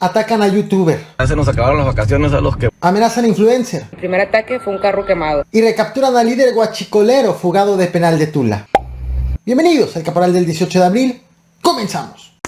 Atacan a youtuber. Ya se nos acabaron las vacaciones a los que... Amenazan a influencer. El primer ataque fue un carro quemado. Y recapturan al líder guachicolero fugado de penal de Tula. Bienvenidos al Caporal del 18 de abril. Comenzamos.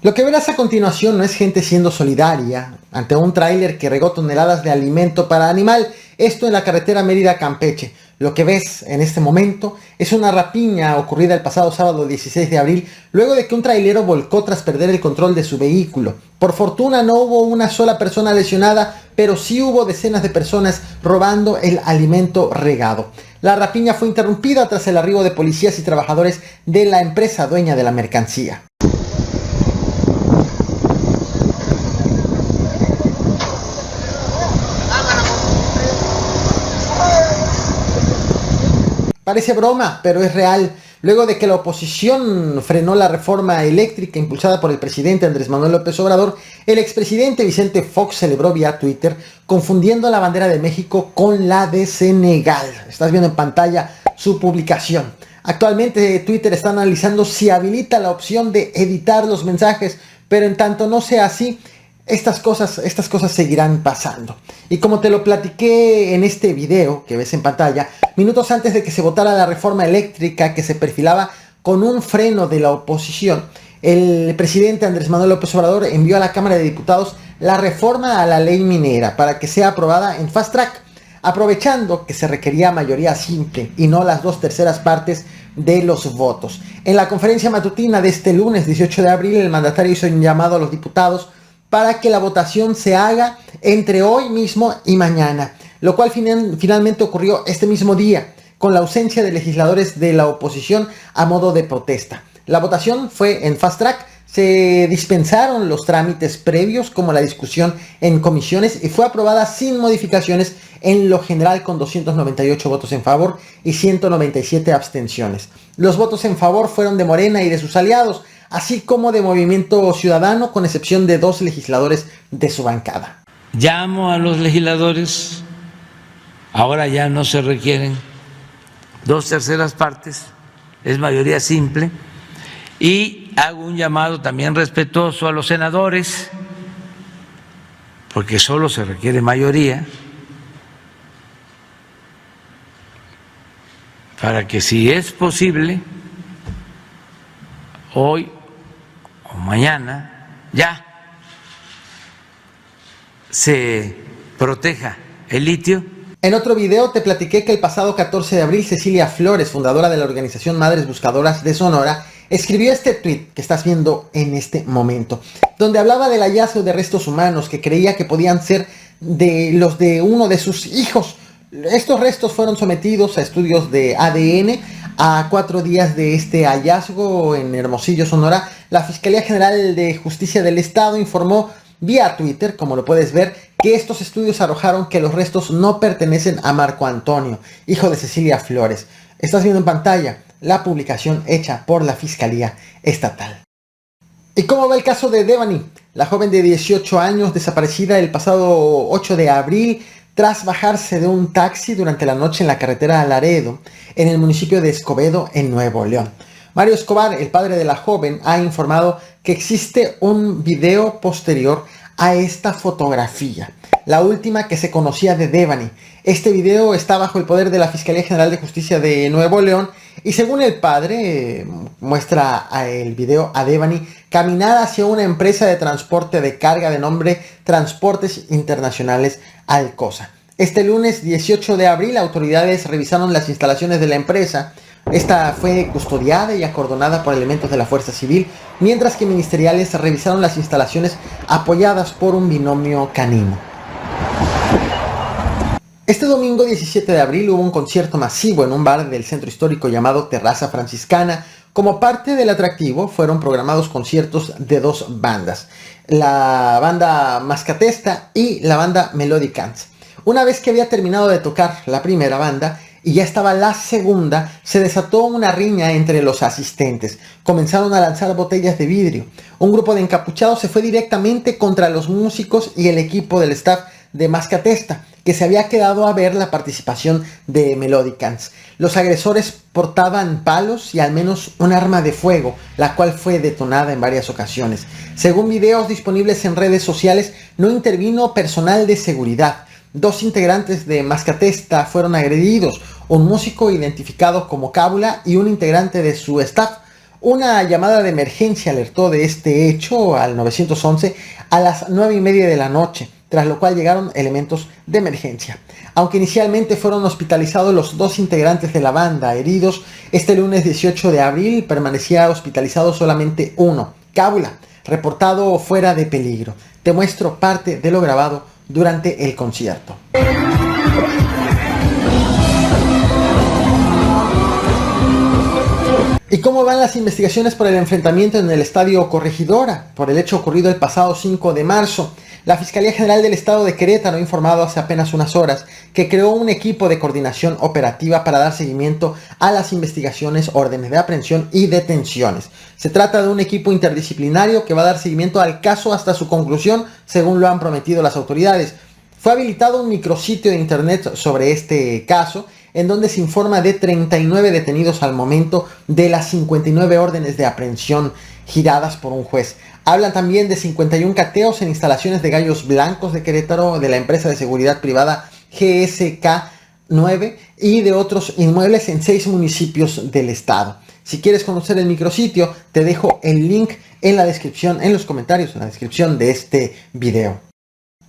Lo que verás a continuación no es gente siendo solidaria ante un tráiler que regó toneladas de alimento para animal, esto en la carretera Mérida-Campeche. Lo que ves en este momento es una rapiña ocurrida el pasado sábado 16 de abril, luego de que un trailero volcó tras perder el control de su vehículo. Por fortuna no hubo una sola persona lesionada, pero sí hubo decenas de personas robando el alimento regado. La rapiña fue interrumpida tras el arribo de policías y trabajadores de la empresa dueña de la mercancía. Parece broma, pero es real. Luego de que la oposición frenó la reforma eléctrica impulsada por el presidente Andrés Manuel López Obrador, el expresidente Vicente Fox celebró vía Twitter, confundiendo la bandera de México con la de Senegal. Estás viendo en pantalla su publicación. Actualmente Twitter está analizando si habilita la opción de editar los mensajes, pero en tanto no sea así, estas cosas seguirán pasando. Y como te lo platiqué en este video que ves en pantalla, minutos antes de que se votara la reforma eléctrica que se perfilaba con un freno de la oposición, el presidente Andrés Manuel López Obrador envió a la Cámara de Diputados la reforma a la ley minera para que sea aprobada en fast track, aprovechando que se requería mayoría simple y no las 2/3 partes de los votos. En la conferencia matutina de este lunes 18 de abril, el mandatario hizo un llamado a los diputados para que la votación se haga entre hoy mismo y mañana, lo cual finalmente ocurrió este mismo día, con la ausencia de legisladores de la oposición a modo de protesta. La votación fue en fast track, se dispensaron los trámites previos como la discusión en comisiones y fue aprobada sin modificaciones en lo general con 298 votos en favor y 197 abstenciones. Los votos en favor fueron de Morena y de sus aliados, así como de Movimiento Ciudadano, con excepción de 2 legisladores de su bancada. Llamo a los legisladores, ahora ya no se requieren 2/3 partes, es mayoría simple, y hago un llamado también respetuoso a los senadores, porque solo se requiere mayoría, para que si es posible, hoy o mañana ya se proteja el litio. En otro video te platiqué que el pasado 14 de abril Cecilia Flores, fundadora de la organización Madres Buscadoras de Sonora, escribió este tweet que estás viendo en este momento, donde hablaba del hallazgo de restos humanos que creía que podían ser de los de uno de sus hijos. Estos restos fueron sometidos a estudios de ADN. A 4 días de este hallazgo en Hermosillo, Sonora, la Fiscalía General de Justicia del Estado informó vía Twitter, como lo puedes ver, que estos estudios arrojaron que los restos no pertenecen a Marco Antonio, hijo de Cecilia Flores. Estás viendo en pantalla la publicación hecha por la Fiscalía Estatal. ¿Y cómo va el caso de Devani, la joven de 18 años desaparecida el pasado 8 de abril tras bajarse de un taxi durante la noche en la carretera Laredo, en el municipio de Escobedo, en Nuevo León? Mario Escobar, el padre de la joven, ha informado que existe un video posterior a esta fotografía, la última que se conocía de Devani. Este video está bajo el poder de la Fiscalía General de Justicia de Nuevo León y según el padre, muestra el video a Devani caminar hacia una empresa de transporte de carga de nombre Transportes Internacionales Alcosa. Este lunes 18 de abril, autoridades revisaron las instalaciones de la empresa. Esta fue custodiada y acordonada por elementos de la Fuerza Civil, mientras que ministeriales revisaron las instalaciones apoyadas por un binomio canino. Este domingo 17 de abril hubo un concierto masivo en un bar del centro histórico llamado Terraza Franciscana. Como parte del atractivo fueron programados conciertos de 2 bandas, la banda Mascatesta y la banda Melodicans. Una vez que había terminado de tocar la primera banda y ya estaba la segunda, se desató una riña entre los asistentes. Comenzaron a lanzar botellas de vidrio. Un grupo de encapuchados se fue directamente contra los músicos y el equipo del staff de Mascatesta, que se había quedado a ver la participación de Melodicans. Los agresores portaban palos y al menos un arma de fuego, la cual fue detonada en varias ocasiones. Según videos disponibles en redes sociales, no intervino personal de seguridad. 2 integrantes de Mascatesta fueron agredidos, un músico identificado como Cábula y un integrante de su staff. Una llamada de emergencia alertó de este hecho al 911 a las 9:30 de la noche, tras lo cual llegaron elementos de emergencia. Aunque inicialmente fueron hospitalizados los 2 integrantes de la banda heridos, este lunes 18 de abril permanecía hospitalizado solamente uno, Cábula, reportado fuera de peligro. Te muestro parte de lo grabado durante el concierto. ¿Y cómo van las investigaciones por el enfrentamiento en el Estadio Corregidora por el hecho ocurrido el pasado 5 de marzo? La Fiscalía General del Estado de Querétaro ha informado hace apenas unas horas que creó un equipo de coordinación operativa para dar seguimiento a las investigaciones, órdenes de aprehensión y detenciones. Se trata de un equipo interdisciplinario que va a dar seguimiento al caso hasta su conclusión, según lo han prometido las autoridades. Fue habilitado un micrositio de internet sobre este caso, en donde se informa de 39 detenidos al momento de las 59 órdenes de aprehensión giradas por un juez. Hablan también de 51 cateos en instalaciones de Gallos Blancos de Querétaro, de la empresa de seguridad privada GSK 9 y de otros inmuebles en 6 municipios del estado. Si quieres conocer el micrositio, te dejo el link en la descripción, en los comentarios, en la descripción de este video.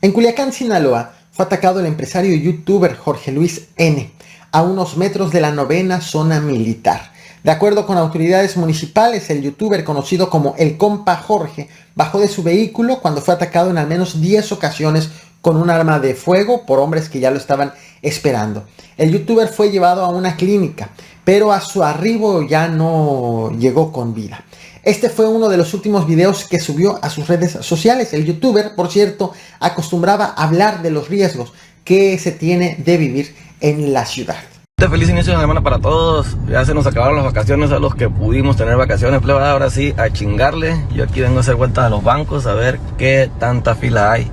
En Culiacán, Sinaloa, fue atacado el empresario y youtuber Jorge Luis N., a unos metros de la 9ª zona militar. De acuerdo con autoridades municipales, el youtuber conocido como El Compa Jorge bajó de su vehículo cuando fue atacado en al menos 10 ocasiones con un arma de fuego por hombres que ya lo estaban esperando. El youtuber fue llevado a una clínica, pero a su arribo ya no llegó con vida. Este fue uno de los últimos videos que subió a sus redes sociales. El youtuber, por cierto, acostumbraba a hablar de los riesgos que se tiene de vivir en la ciudad. Feliz inicio de semana para todos. Ya se nos acabaron las vacaciones a los que pudimos tener vacaciones, pleba. Ahora sí, a chingarle. Yo aquí vengo a hacer vueltas a los bancos a ver qué tanta fila hay.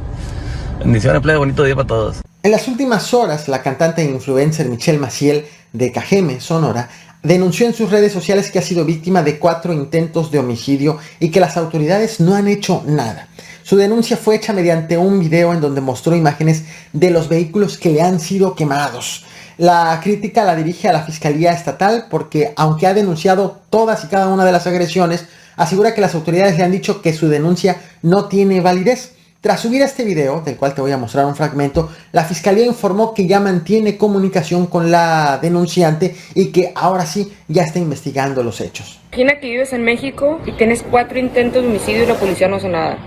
Bendiciones, pleba. Bonito día para todos. En las últimas horas, la cantante e influencer Michelle Maciel de Cajeme, Sonora, denunció en sus redes sociales que ha sido víctima de 4 intentos de homicidio y que las autoridades no han hecho nada. Su denuncia fue hecha mediante un video en donde mostró imágenes de los vehículos que le han sido quemados. La crítica la dirige a la Fiscalía Estatal porque, aunque ha denunciado todas y cada una de las agresiones, asegura que las autoridades le han dicho que su denuncia no tiene validez. Tras subir este video, del cual te voy a mostrar un fragmento, la Fiscalía informó que ya mantiene comunicación con la denunciante y que ahora sí ya está investigando los hechos. Imagina que vives en México y tienes 4 intentos de homicidio y la policía no hace nada.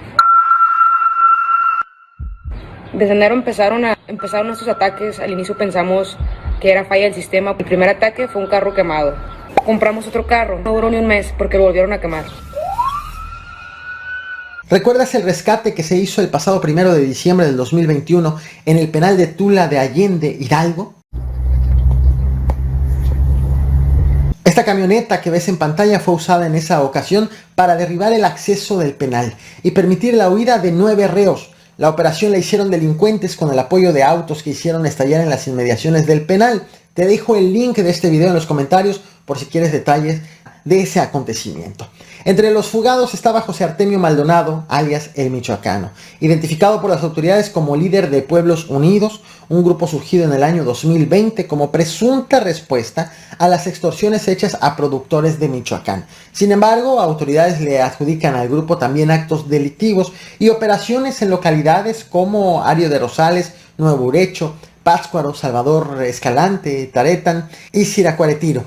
Desde enero empezaron estos ataques. Al inicio pensamos que era falla del sistema. El primer ataque fue un carro quemado. Compramos otro carro, no duró ni un mes porque lo volvieron a quemar. ¿Recuerdas el rescate que se hizo el pasado 1 de diciembre del 2021 en el penal de Tula de Allende, Hidalgo? Esta camioneta que ves en pantalla fue usada en esa ocasión para derribar el acceso del penal y permitir la huida de 9 reos. La operación la hicieron delincuentes con el apoyo de autos que hicieron estallar en las inmediaciones del penal. Te dejo el link de este video en los comentarios por si quieres detalles de ese acontecimiento. Entre los fugados estaba José Artemio Maldonado, alias El Michoacano, identificado por las autoridades como líder de Pueblos Unidos, un grupo surgido en el año 2020 como presunta respuesta a las extorsiones hechas a productores de Michoacán. Sin embargo, autoridades le adjudican al grupo también actos delictivos y operaciones en localidades como Ario de Rosales, Nuevo Urecho, Pátzcuaro, Salvador Escalante, Taretán y Siracuaretiro.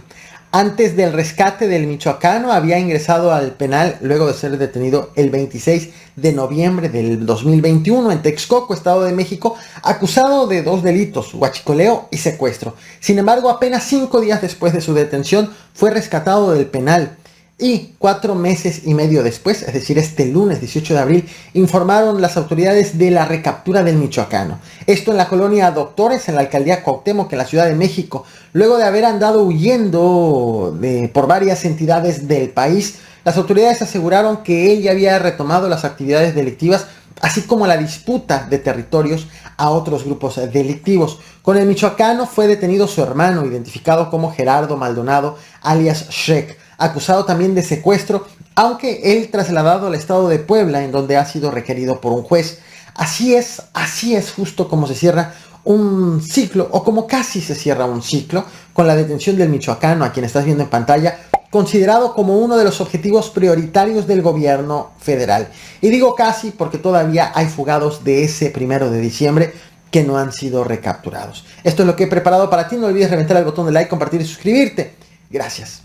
Antes del rescate del michoacano había ingresado al penal luego de ser detenido el 26 de noviembre del 2021 en Texcoco, Estado de México, acusado de 2 delitos, huachicoleo y secuestro. Sin embargo, apenas 5 días después de su detención fue rescatado del penal y 4 meses y medio después, es decir, este lunes 18 de abril, informaron las autoridades de la recaptura del michoacano. Esto en la colonia Doctores, en la alcaldía Cuauhtémoc, en la Ciudad de México, luego de haber andado huyendo por varias entidades del país. Las autoridades aseguraron que él ya había retomado las actividades delictivas así como la disputa de territorios a otros grupos delictivos. Con el michoacano fue detenido su hermano, identificado como Gerardo Maldonado, alias Shrek, acusado también de secuestro, aunque él trasladado al estado de Puebla, en donde ha sido requerido por un juez. Así es justo como se cierra un ciclo, o como casi se cierra un ciclo, con la detención del michoacano, a quien estás viendo en pantalla, considerado como uno de los objetivos prioritarios del gobierno federal. Y digo casi porque todavía hay fugados de ese 1 de diciembre que no han sido recapturados. Esto es lo que he preparado para ti. No olvides reventar el botón de like, compartir y suscribirte. Gracias.